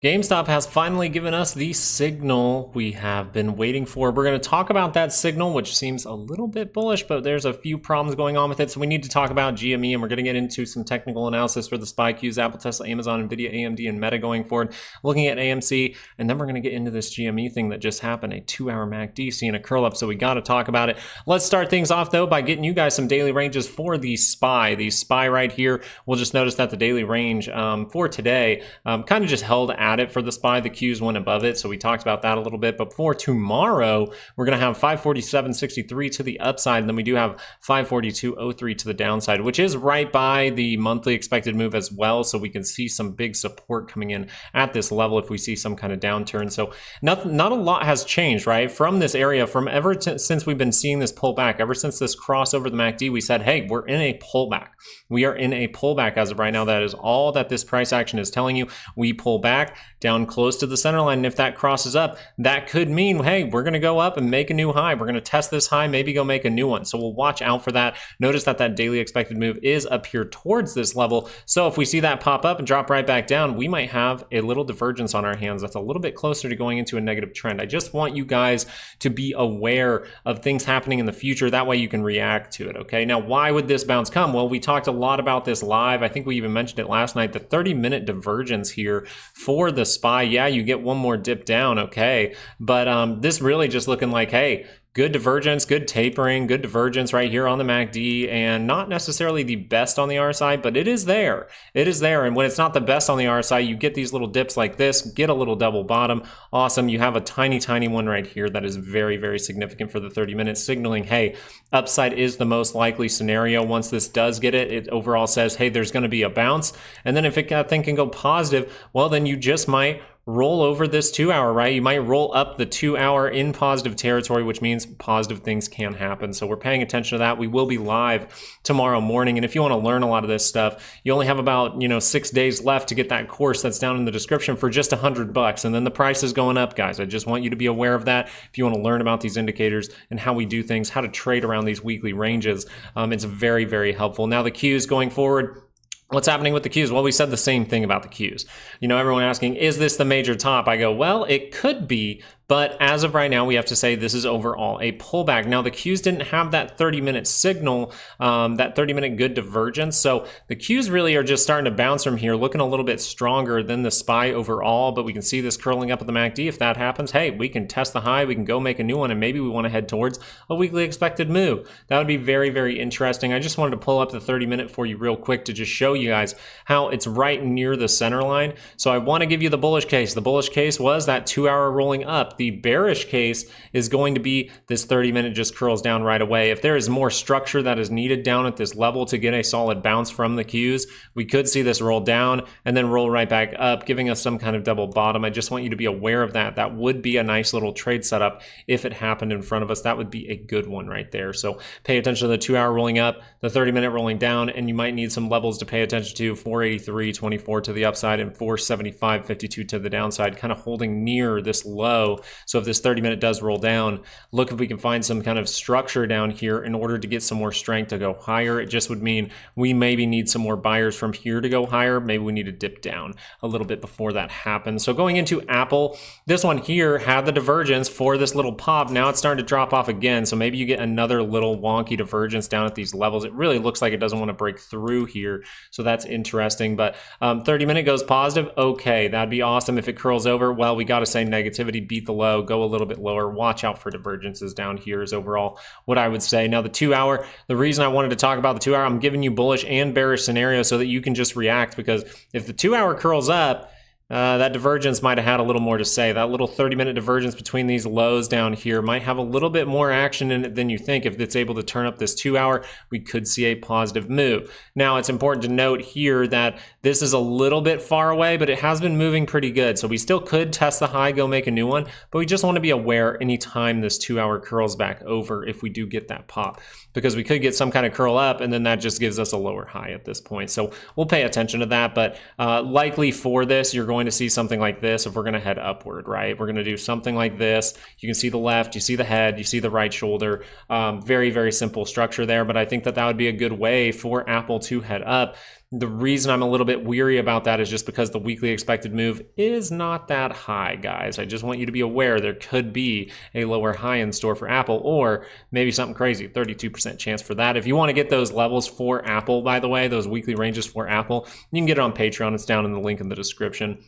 GameStop has finally given us the signal we have been waiting for. We're going to talk about that signal, which seems a little bit bullish, but there's a few problems going on with it. So we need to talk about GME, and we're going to get into some technical analysis for the SPY Qs, Apple, Tesla, Amazon, NVIDIA, AMD, and Meta going forward, looking at AMC, and then we're going to get into this GME thing that just happened, a 2-hour MACD seeing a curl up, so we got to talk about it. Let's start things off, though, by getting you guys some daily ranges for the SPY. The SPY right here, we'll just notice that the daily range for today kind of just held at it for the SPY. The Qs went above it, so we talked about that a little bit. But for tomorrow, we're going to have 547.63 to the upside, and then we do have 542.03 to the downside, which is right by the monthly expected move as well. So we can see some big support coming in at this level if we see some kind of downturn. So not a lot has changed, right? From this area, from since we've been seeing this pullback, ever since this crossover the MACD, we said, hey, we're in a pullback. We are in a pullback as of right now. That is all that this price action is telling you. We pull back down close to the center line, and if that crosses up, that could mean, hey, we're going to go up and make a new high. We're going to test this high, maybe go make a new one. So we'll watch out for that. Notice that that daily expected move is up here towards this level. So if we see that pop up and drop right back down, we might have a little divergence on our hands that's a little bit closer to going into a negative trend. I just want you guys to be aware of things happening in the future. That way you can react to it, okay? Now, why would this bounce come? Well, we talked a lot about this live. I think we even mentioned it last night. The 30-minute divergence here for the SPY. Yeah, you get one more dip down, okay? But this really just looking like, hey, good divergence, good tapering, good divergence right here on the MACD, and not necessarily the best on the RSI, but it is there. It is there, and when it's not the best on the RSI, you get these little dips like this, get a little double bottom. Awesome. You have a tiny, tiny one right here that is very, very significant for the 30 minutes, signaling, hey, upside is the most likely scenario. Once this does get it, it overall says, hey, there's going to be a bounce, and then if it can go positive, well, then you just might roll over this 2-hour, right? You might roll up the 2-hour in positive territory, which means positive things can happen. So we're paying attention to that. We will be live tomorrow morning. And if you want to learn a lot of this stuff, you only have about, 6 days left to get that course that's down in the description for just $100. And then the price is going up, guys. I just want you to be aware of that. If you want to learn about these indicators and how we do things, how to trade around these weekly ranges, it's very, very helpful. Now the Qs going forward. What's happening with the Qs? Well, we said the same thing about the Qs. Everyone asking, is this the major top? I go, well, it could be, but as of right now, we have to say this is overall a pullback. Now, the Qs didn't have that 30-minute signal, that 30-minute good divergence. So the Qs really are just starting to bounce from here, looking a little bit stronger than the SPY overall, but we can see this curling up at the MACD. If that happens, hey, we can test the high, we can go make a new one, and maybe we want to head towards a weekly expected move. That would be very, very interesting. I just wanted to pull up the 30-minute for you real quick to just show you guys how it's right near the center line. So I want to give you the bullish case. The bullish case was that 2-hour rolling up. The bearish case is going to be this 30-minute just curls down right away. If there is more structure that is needed down at this level to get a solid bounce from the Qs, we could see this roll down and then roll right back up, giving us some kind of double bottom. I just want you to be aware of that. That would be a nice little trade setup if it happened in front of us. That would be a good one right there. So pay attention to the 2-hour rolling up, the 30-minute rolling down, and you might need some levels to pay attention to. 483.24 to the upside and 475.52 to the downside, kind of holding near this low. So if this 30-minute does roll down, look if we can find some kind of structure down here in order to get some more strength to go higher. It just would mean we maybe need some more buyers from here to go higher. Maybe we need to dip down a little bit before that happens. So going into Apple, this one here had the divergence for this little pop. Now it's starting to drop off again. So maybe you get another little wonky divergence down at these levels. It really looks like it doesn't want to break through here. So that's interesting. But 30-minute goes positive. Okay, that'd be awesome. If it curls over, well, we got to say negativity, beat the low, go a little bit lower, watch out for divergences down here is overall what I would say. Now the 2-hour, the reason I wanted to talk about the 2-hour, I'm giving you bullish and bearish scenarios so that you can just react, because if the 2-hour curls up, that divergence might have had a little more to say. That little 30-minute divergence between these lows down here might have a little bit more action in it than you think. If it's able to turn up this 2-hour, we could see a positive move. Now, it's important to note here that this is a little bit far away, but it has been moving pretty good. So we still could test the high, go make a new one, but we just want to be aware anytime this 2-hour curls back over if we do get that pop, because we could get some kind of curl up and then that just gives us a lower high at this point. So we'll pay attention to that, but likely for this, you're going to see something like this if we're going to head upward, right? We're going to do something like this. You can see the left, you see the head, you see the right shoulder. Very, very simple structure there, but I think that that would be a good way for Apple to head up. The reason I'm a little bit weary about that is just because the weekly expected move is not that high, guys. I just want you to be aware there could be a lower high in store for Apple, or maybe something crazy, 32% chance for that. If you want to get those levels for Apple, by the way, those weekly ranges for Apple, you can get it on Patreon. It's down in the link in the description.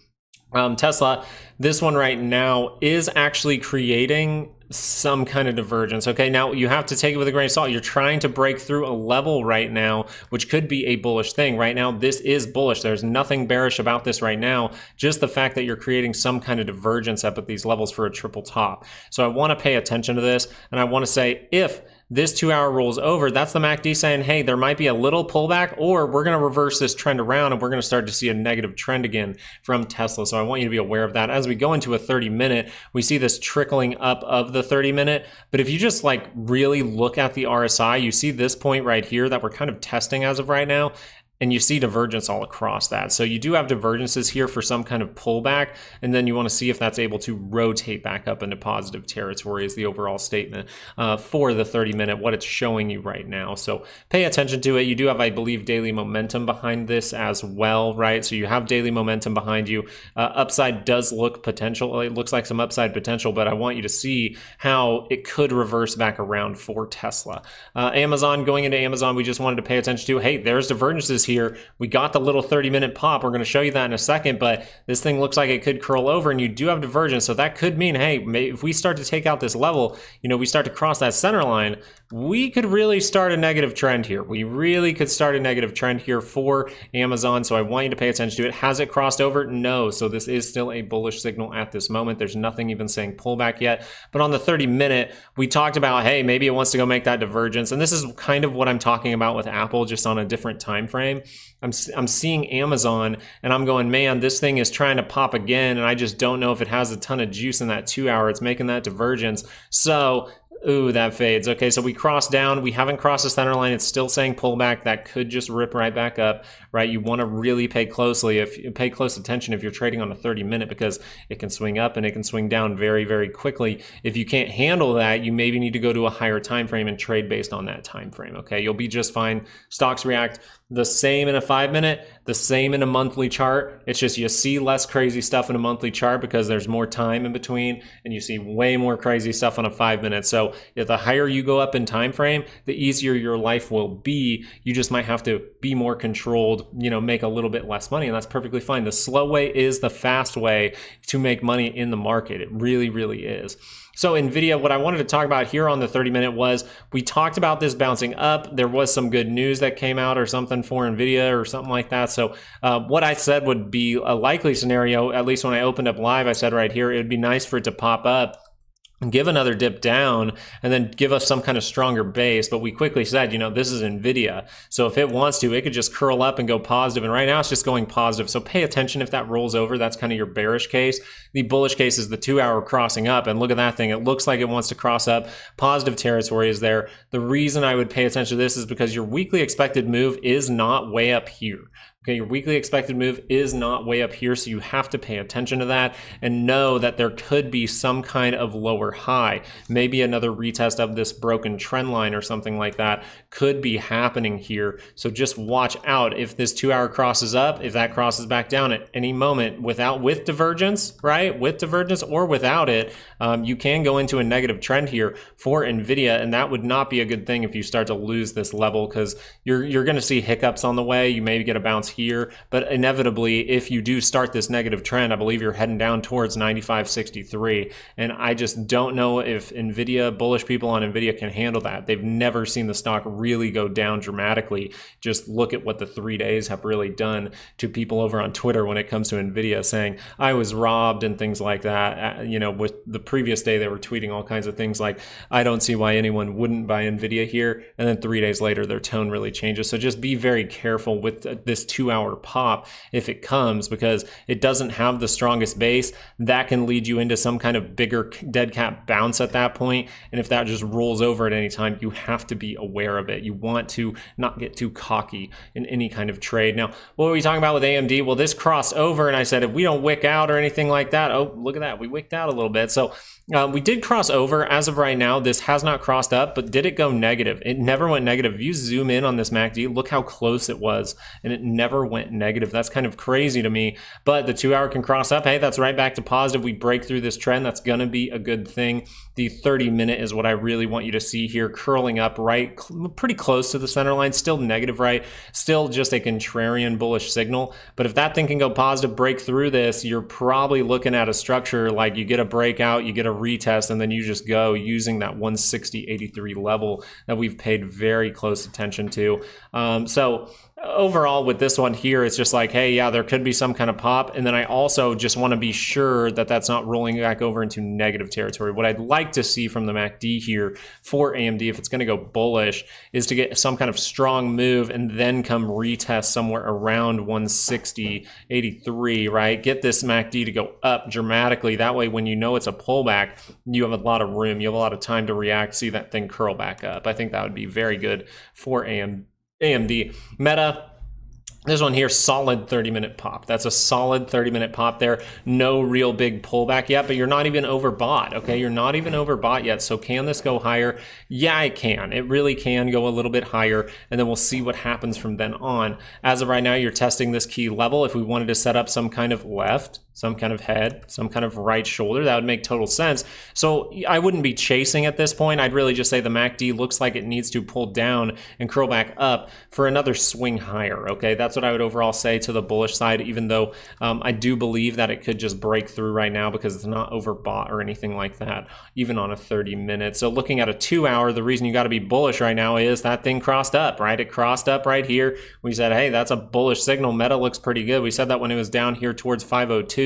Tesla, this one right now is actually creating some kind of divergence. Okay, now you have to take it with a grain of salt. You're trying to break through a level right now, which could be a bullish thing. Right now, this is bullish. There's nothing bearish about this right now, just the fact that you're creating some kind of divergence up at these levels for a triple top. So I want to pay attention to this, and I want to say, if this 2 hour rolls over, that's the MACD saying, hey, there might be a little pullback, or we're going to reverse this trend around and we're going to start to see a negative trend again from Tesla. So I want you to be aware of that. As we go into a 30-minute, we see this trickling up of the 30-minute. But if you just like really look at the RSI, you see this point right here that we're kind of testing as of right now. And you see divergence all across that. So you do have divergences here for some kind of pullback, and then you want to see if that's able to rotate back up into positive territory is the overall statement for the 30-minute, what it's showing you right now. So pay attention to it. You do have, I believe, daily momentum behind this as well, right? So you have daily momentum behind you. Upside does look potential. It looks like some upside potential, but I want you to see how it could reverse back around for Tesla. Amazon, going into Amazon, we just wanted to pay attention to, hey, there's divergences here. We got the little 30-minute pop. We're going to show you that in a second, but this thing looks like it could curl over, and you do have divergence. So that could mean, hey, if we start to take out this level, we start to cross that center line, we could really start a negative trend here. We really could start a negative trend here for Amazon. So I want you to pay attention to it. Has it crossed over? No. So this is still a bullish signal at this moment. There's nothing even saying pullback yet. But on the 30-minute, we talked about, hey, maybe it wants to go make that divergence. And this is kind of what I'm talking about with Apple, just on a different time frame. I'm seeing Amazon and I'm going, man, this thing is trying to pop again, and I just don't know if it has a ton of juice in that 2 hour. It's making that divergence. So ooh, that fades. Okay, so we crossed down. We haven't crossed the center line. It's still saying pullback. That could just rip right back up, right? You want to really pay close attention if you're trading on a 30-minute, because it can swing up and it can swing down very, very quickly. If you can't handle that, you maybe need to go to a higher time frame and trade based on that time frame. Okay, you'll be just fine. Stocks react the same in a 5-minute, the same in a monthly chart. It's just you see less crazy stuff in a monthly chart because there's more time in between, and you see way more crazy stuff on a 5-minute. So if the higher you go up in time frame, the easier your life will be. You just might have to be more controlled, make a little bit less money, and that's perfectly fine. The slow way is the fast way to make money in the market. It really, really is. So NVIDIA, what I wanted to talk about here on the 30-minute was, we talked about this bouncing up. There was some good news that came out or something for NVIDIA or something like that. So what I said would be a likely scenario, at least when I opened up live, I said right here, it would be nice for it to pop up, give another dip down, and then give us some kind of stronger base. But we quickly said, this is NVIDIA. So if it wants to, it could just curl up and go positive. And right now it's just going positive. So pay attention if that rolls over. That's kind of your bearish case. The bullish case is the 2 hour crossing up. And look at that thing. It looks like it wants to cross up. Positive territory is there. The reason I would pay attention to this is because your weekly expected move is not way up here. Okay, your weekly expected move is not way up here, so you have to pay attention to that and know that there could be some kind of lower high. Maybe another retest of this broken trend line or something like that could be happening here. So just watch out. If this 2 hour crosses up, if that crosses back down at any moment with divergence, right? With divergence or without it, you can go into a negative trend here for NVIDIA, and that would not be a good thing if you start to lose this level, because you're going to see hiccups on the way. You maybe get a bounce here, but inevitably, if you do start this negative trend, I believe you're heading down towards 95.63, and I just don't know if bullish people on NVIDIA can handle that. They've never seen the stock really go down dramatically. Just look at what the 3 days have really done to people over on Twitter when it comes to NVIDIA, saying I was robbed and things like that. With the previous day, they were tweeting all kinds of things like, I don't see why anyone wouldn't buy NVIDIA here, and then 3 days later, their tone really changes. So just be very careful with this 2 hour pop if it comes, because it doesn't have the strongest base. That can lead you into some kind of bigger dead cat bounce at that point, and if that just rolls over at any time, you have to be aware of it. You want to not get too cocky in any kind of trade. Now, what were we talking about with AMD? Well, this crossed over, and I said if we don't wick out or anything like that, oh, look at that, we wicked out a little bit. So we did cross over. As of right now, this has not crossed up, but did it go negative? It never went negative. If you zoom in on this MACD, look how close it was, and it never never went negative. That's kind of crazy to me, but the 2 hour can cross up. Hey, that's right back to positive. We break through this trend. That's going to be a good thing. The 30-minute is what I really want you to see here, curling up right, pretty close to the center line, still negative, right? Still just a contrarian bullish signal. But if that thing can go positive, break through this, you're probably looking at a structure like you get a breakout, you get a retest, and then you just go using that 160.83 level that we've paid very close attention to. So overall with this one here, it's just like, hey, yeah, there could be some kind of pop. And then I also just want to be sure that that's not rolling back over into negative territory. What I'd like to see from the MACD here for AMD, if it's going to go bullish, is to get some kind of strong move and then come retest somewhere around 160.83, right? Get this MACD to go up dramatically. That way, when you know it's a pullback, you have a lot of room. You have a lot of time to react, see that thing curl back up. I think that would be very good for AMD. Meta, this one here, solid 30-minute pop. That's a solid 30-minute pop there. No real big pullback yet, but you're not even overbought, okay? You're not even overbought yet. So can this go higher? Yeah, it can. It really can go a little bit higher, and then we'll see what happens from then on. As of right now, you're testing this key level. If we wanted to set up some kind of left, some kind of head, some kind of right shoulder, that would make total sense. So I wouldn't be chasing at this point. I'd really just say the MACD looks like it needs to pull down and curl back up for another swing higher, okay? That's what I would overall say to the bullish side, even though I do believe that it could just break through right now because it's not overbought or anything like that, even on a 30-minute. So looking at a 2 hour, the reason you got to be bullish right now is that thing crossed up, right? It crossed up right here. We said, hey, that's a bullish signal. Meta looks pretty good. We said that when it was down here towards 502.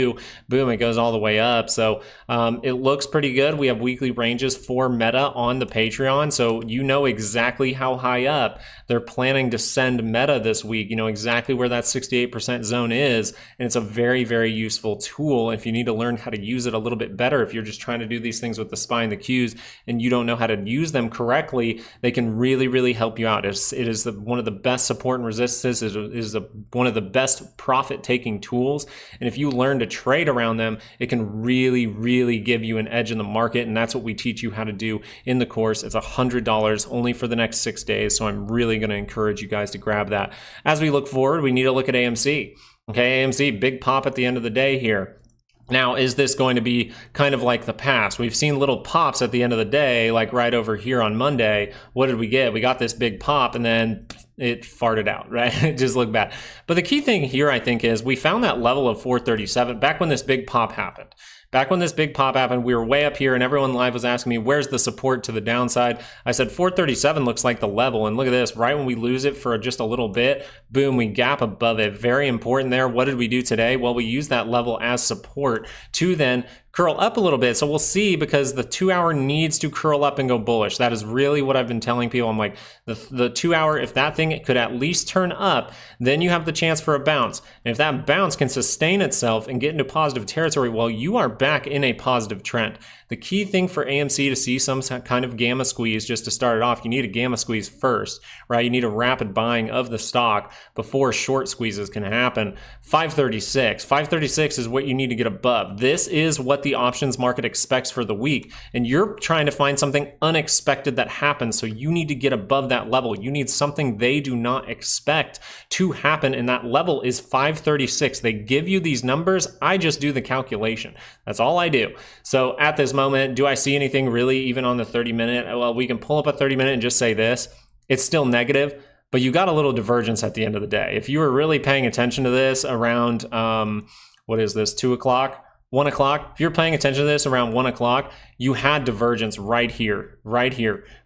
Boom, it goes all the way up. So it looks pretty good. We have weekly ranges for Meta on the Patreon, so you know exactly how high up they're planning to send Meta this week. You know exactly where that 68% zone is, and it's a very, very useful tool. If you need to learn how to use it a little bit better, if you're just trying to do these things with the SPY and the Qs and you don't know how to use them correctly, they can really, really help you out. It is one of the best support and resistance. It is one of the best profit-taking tools, and if you learn to trade around them, it can really, really give you an edge in the market, and that's what we teach you how to do in the course. It's $100 only for the next 6 days, so I'm really going to encourage you guys to grab that. As we look forward, we need to look at AMC. Okay, AMC, big pop at the end of the day here. Now, is this going to be kind of like the past? We've seen little pops at the end of the day, like right over here on Monday. What did we get? We got this big pop, and then it farted out, right? It just looked bad. But the key thing here, I think, is we found that level of 437 back when this big pop happened. Back when this big pop happened, we were way up here and everyone live was asking me, where's the support to the downside? I said 437 looks like the level, and look at this, right when we lose it for just a little bit, boom, we gap above it. Very important there. What did we do today? Well, we used that level as support to then curl up a little bit. So we'll see, because the 2 hour needs to curl up and go bullish. That is really what I've been telling people. I'm like, the 2 hour, if that thing could at least turn up, then you have the chance for a bounce. And if that bounce can sustain itself and get into positive territory, well, you are back in a positive trend. The key thing for AMC to see some kind of gamma squeeze, just to start it off, you need a gamma squeeze first, right? You need a rapid buying of the stock before short squeezes can happen. 536. 536 is what you need to get above. This is what the options market expects for the week. And you're trying to find something unexpected that happens. So you need to get above that level. You need something they do not expect to happen. And that level is 536. They give you these numbers. I just do the calculation. That's all I do. So at this moment, do I see anything really even on the 30-minute? Well, we can pull up a 30-minute and just say this. It's still negative, but you got a little divergence at the end of the day. If you were really paying attention to this around, what is this, 2 o'clock? 1 o'clock, if you're paying attention to this around 1 o'clock, you had divergence right here,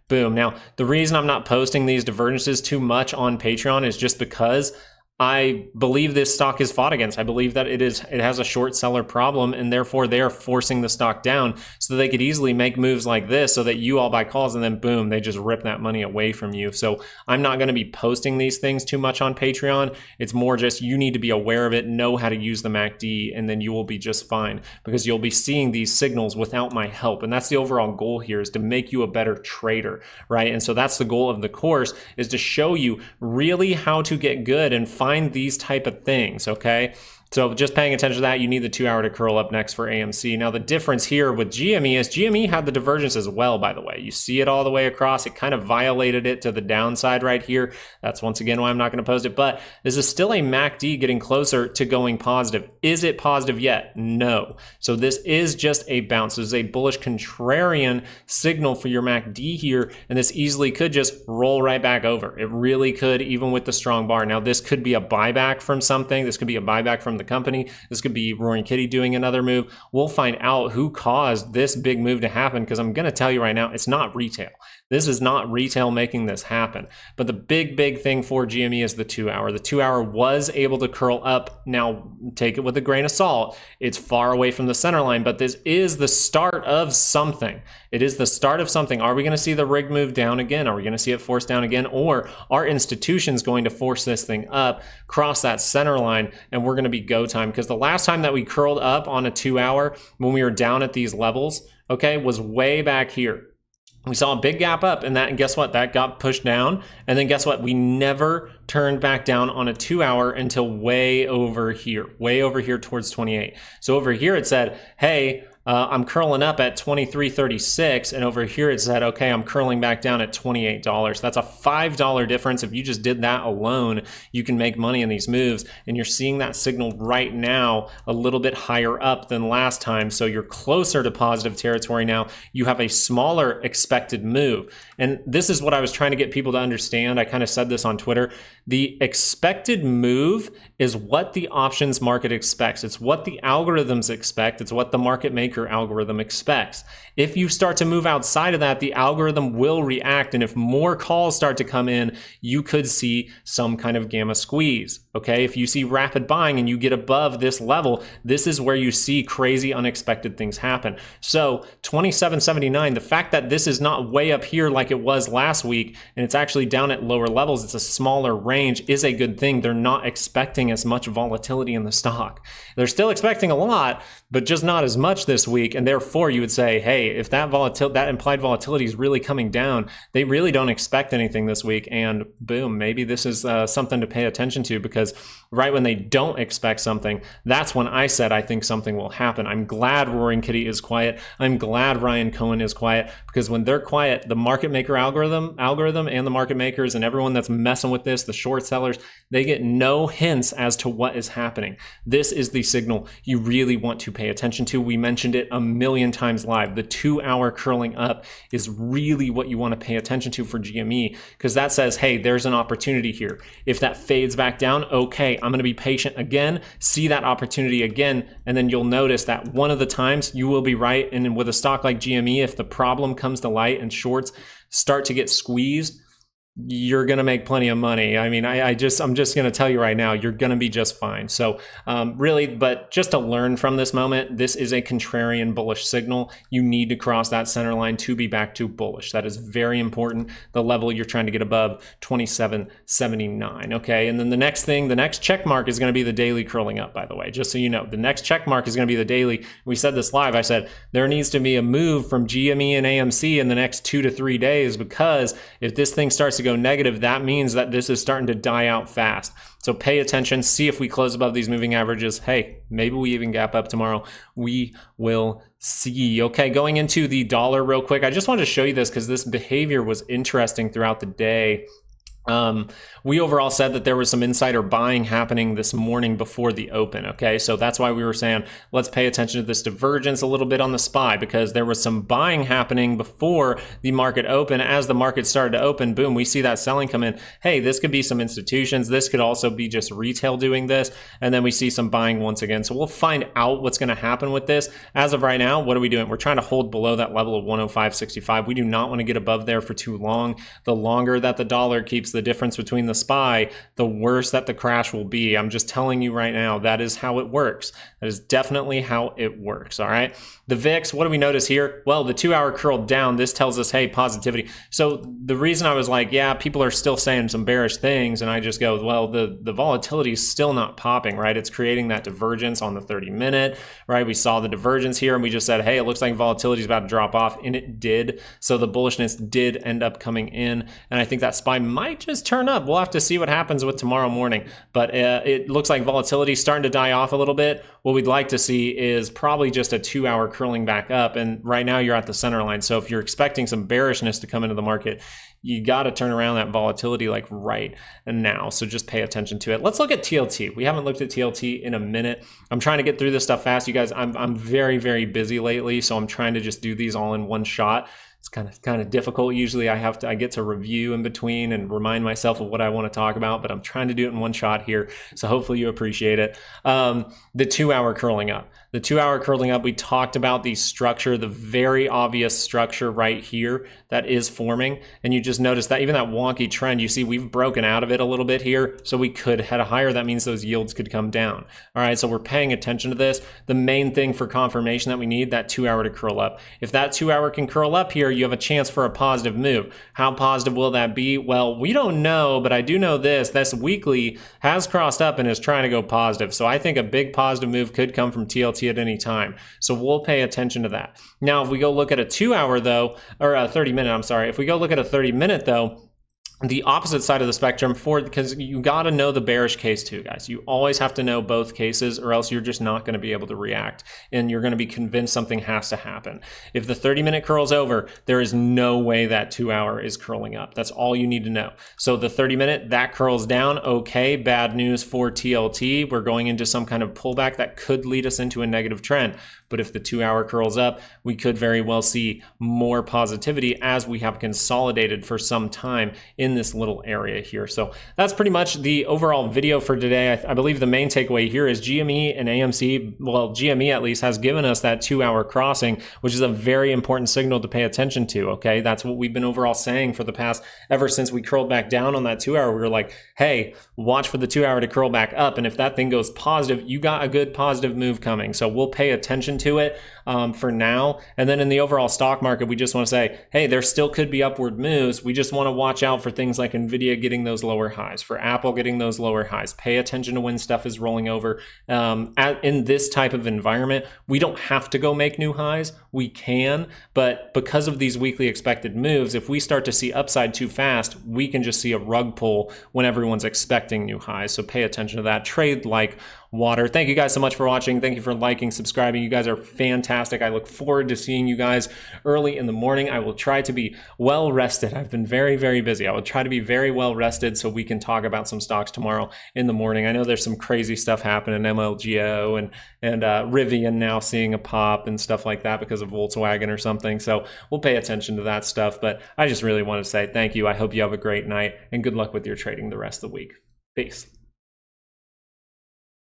boom. Now, the reason I'm not posting these divergences too much on Patreon is just because I believe this stock is fought against. I believe that it has a short seller problem, and therefore they are forcing the stock down so they could easily make moves like this so that you all buy calls and then boom, they just rip that money away from you. So I'm not going to be posting these things too much on Patreon. It's more just you need to be aware of it, know how to use the MACD, and then you will be just fine, because you'll be seeing these signals without my help. And that's the overall goal here, is to make you a better trader, right? And so that's the goal of the course, is to show you really how to get good and find these type of things, okay? So just paying attention to that, you need the 2 hour to curl up next for AMC. Now the difference here with GME is GME had the divergence as well, by the way. You see it all the way across. It kind of violated it to the downside right here. That's once again why I'm not going to post it, but this is still a MACD getting closer to going positive. Is it positive yet? No. So this is just a bounce. This is a bullish contrarian signal for your MACD here, and this easily could just roll right back over. It really could, even with the strong bar. Now this could be a buyback from something. This could be a buyback from the company. This could be Roaring Kitty doing another move. We'll find out who caused this big move to happen, because I'm going to tell you right now, it's not retail. This is not retail making this happen. But the big thing for GME is the 2 hour. The 2 hour was able to curl up. Now, take it with a grain of salt. It's far away from the center line, but this is the start of something. It is the start of something. Are we going to see the rig move down again? Are we going to see it force down again? Or are institutions going to force this thing up, cross that center line, and we're going to be go time? Because the last time that we curled up on a 2 hour when we were down at these levels, okay, was way back here. We saw a big gap up, and guess what? That got pushed down. And then guess what? We never turned back down on a 2 hour until way over here towards 28. So over here it said, hey, I'm curling up at $23.36, and over here it said, okay, I'm curling back down at $28. That's a $5 difference. If you just did that alone, you can make money in these moves, and you're seeing that signal right now a little bit higher up than last time, so you're closer to positive territory now. You have a smaller expected move, and this is what I was trying to get people to understand. I kind of said this on Twitter. The expected move is what the options market expects. It's what the algorithms expect. It's what the market maker algorithm expects. If you start to move outside of that, the algorithm will react, and if more calls start to come in, you could see some kind of gamma squeeze. Okay, if you see rapid buying and you get above this level, this is where you see crazy unexpected things happen. So 27.79, the fact that this is not way up here like it was last week, and it's actually down at lower levels, it's a smaller range, is a good thing. They're not expecting as much volatility in the stock. They're still expecting a lot, but just not as much this week, and therefore you would say, hey, if that implied volatility is really coming down, they really don't expect anything this week, and boom, maybe this is something to pay attention to, because right when they don't expect something, that's when I said I think something will happen. I'm glad Roaring Kitty is quiet. I'm glad Ryan Cohen is quiet, because when they're quiet, the market maker algorithm and the market makers and everyone that's messing with this, the short sellers, they get no hints as to what is happening. This is the signal you really want to pay attention to. We mentioned it a million times live. The 2 hour curling up is really what you want to pay attention to for GME, because that says, hey, there's an opportunity here. If that fades back down, okay, I'm going to be patient again, see that opportunity again, and then you'll notice that one of the times you will be right. And with a stock like GME, if the problem comes to light and shorts start to get squeezed, you're going to make plenty of money. I mean, I'm just going to tell you right now, you're going to be just fine. So really, but just to learn from this moment, this is a contrarian bullish signal. You need to cross that center line to be back to bullish. That is very important. The level you're trying to get above, 27.79. Okay. And then the next thing, the next check mark is going to be the daily curling up, by the way, just so you know. The next check mark is going to be the daily. We said this live. I said there needs to be a move from GME and AMC in the next 2 to 3 days, because if this thing starts to go negative, that means that this is starting to die out fast. So pay attention, see if we close above these moving averages. Hey, maybe we even gap up tomorrow. We will see. Okay, going into the dollar real quick. I just wanted to show you this because this behavior was interesting throughout the day. We overall said that there was some insider buying happening this morning before the open. Okay, so that's why we were saying let's pay attention to this divergence a little bit on the SPY, because there was some buying happening before the market open. As the market started to open, boom, we see that selling come in. Hey, this could be some institutions. This could also be just retail doing this, and then we see some buying once again. So we'll find out what's going to happen with this. As of right now, what are we doing? We're trying to hold below that level of 105.65. We do not want to get above there for too long. The longer that the dollar keeps the difference between the SPY, the worse that the crash will be. I'm just telling you right now, that is how it works. That is definitely how it works. All right. The VIX, what do we notice here? Well, the 2 hour curled down. This tells us, hey, positivity. So the reason I was like, yeah, people are still saying some bearish things, and I just go, well, the volatility is still not popping, right? It's creating that divergence on the 30-minute, right? We saw the divergence here, and we just said, hey, it looks like volatility is about to drop off, and it did. So the bullishness did end up coming in, and I think that SPY might just turn up. We'll have to see what happens with tomorrow morning. But it looks like volatility is starting to die off a little bit. What we'd like to see is probably just a 2-hour curling back up. And right now you're at the center line. So if you're expecting some bearishness to come into the market, you got to turn around that volatility like right now. So just pay attention to it. Let's look at TLT. We haven't looked at TLT in a minute. I'm trying to get through this stuff fast. You guys, I'm very, very busy lately. So I'm trying to just do these all in one shot. It's kind of difficult. Usually I get to review in between and remind myself of what I want to talk about, but I'm trying to do it in one shot here. So hopefully you appreciate it. The 2-hour curling up. The 2-hour curling up, we talked about the structure, the very obvious structure right here that is forming. And you just notice that even that wonky trend, you see we've broken out of it a little bit here. So we could head higher. That means those yields could come down. All right, so we're paying attention to this. The main thing for confirmation that we need, that 2-hour to curl up. If that 2-hour can curl up here, you have a chance for a positive move. How positive will that be? Well, we don't know, but I do know this weekly has crossed up and is trying to go positive. So I think a big positive move could come from TLT at any time. So we'll pay attention to that. Now, if we go look at a 2-hour though, or a 30-minute, I'm sorry. If we go look at a 30-minute though, the opposite side of the spectrum because you got to know the bearish case too, guys. You always have to know both cases or else you're just not going to be able to react and you're going to be convinced something has to happen. If the 30-minute curls over, there is no way that 2-hour is curling up. That's all you need to know. So the 30-minute, that curls down. Okay, bad news for TLT. We're going into some kind of pullback that could lead us into a negative trend. But if the 2-hour curls up, we could very well see more positivity as we have consolidated for some time in this little area here. So that's pretty much the overall video for today. I believe the main takeaway here is GME and AMC, well, GME at least has given us that 2-hour crossing, which is a very important signal to pay attention to, okay? That's what we've been overall saying for the past, ever since we curled back down on that 2-hour, we were like, hey, watch for the 2-hour to curl back up. And if that thing goes positive, you got a good positive move coming. So we'll pay attention to it for now. And then in the overall stock market, we just want to say, hey, there still could be upward moves. We just want to watch out for things like NVDA getting those lower highs, for Apple getting those lower highs. Pay attention to when stuff is rolling over. In this type of environment, we don't have to go make new highs. We can, but because of these weekly expected moves, if we start to see upside too fast, we can just see a rug pull when everyone's expecting new highs. So pay attention to that. Trade like water. Thank you guys so much for watching. Thank you for liking, subscribing. You guys are fantastic. I look forward to seeing you guys early in the morning. I will try to be well rested. I've been very, very busy. I will try to be very well rested so we can talk about some stocks tomorrow in the morning. I know there's some crazy stuff happening, MLGO and Rivian now seeing a pop and stuff like that because of Volkswagen or something. So we'll pay attention to that stuff. But I just really want to say thank you. I hope you have a great night and good luck with your trading the rest of the week. Peace.